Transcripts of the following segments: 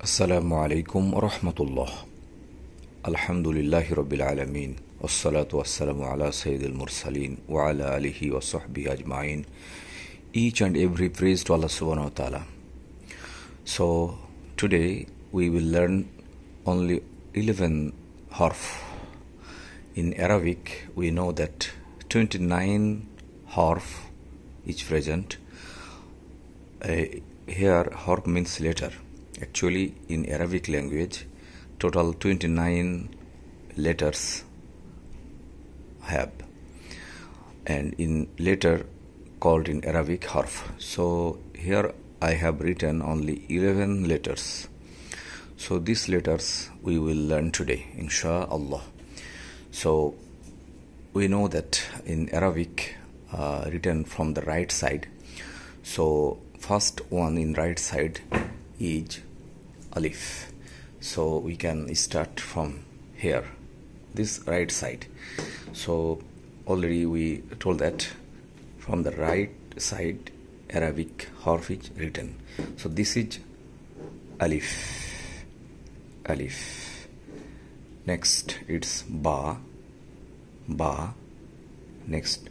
Assalamu alaikum wa rahmatullah. Alhamdulillahi rabbil alameen. Wassalatu wassalamu ala sayyidil mursaleen wa ala alihi wa sahbihi ajma'in. Each and every praise to Allah subhanahu wa ta'ala. So today we will learn only 11 harf. In Arabic we know that 29 harf is present. Here harf means letter. Actually in Arabic language total 29 letters have, and in letter called in Arabic harf. So here I have written only 11 letters. So these letters we will learn today inshallah. So we know that in Arabic written from the right side. So first one in right side is alif. So we can start from here, this right side. So already we told that from the right side Arabic harf is written. So this is alif. Next it's ba. Next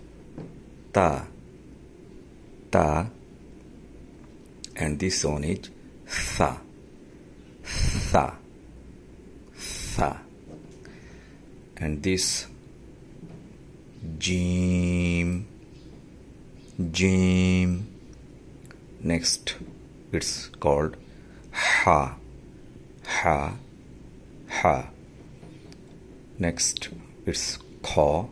ta. And this one is tha. And this jim. Next it's called ha. Next it's kha.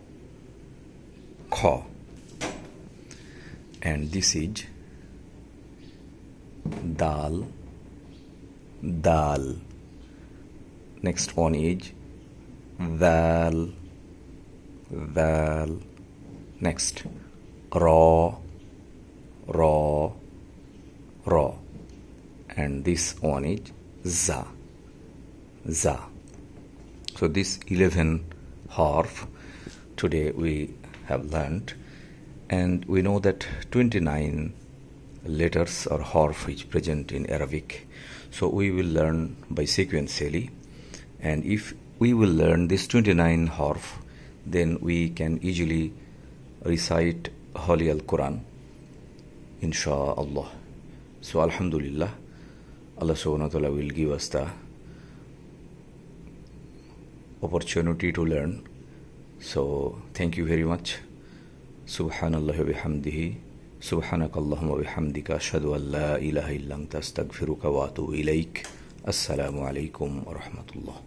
And this is dal. Next one is dal. Next ra. And this one is za. So this 11 harf today we have learned, and we know that 29 letters or harf is present in Arabic. So we will learn by sequentially, and if we will learn this 29 harf, then we can easily recite Holy Al-Quran insha'Allah. So alhamdulillah, Allah subhanahu wa ta'ala will give us the opportunity to learn. So thank you very much. Subhanallah wa bihamdihi. Subhanakallahumma wa bihamdika ashhadu an la ilaha illa anta astaghfiruka wa atubu ilaik. Assalamu alaikum wa rahmatullah.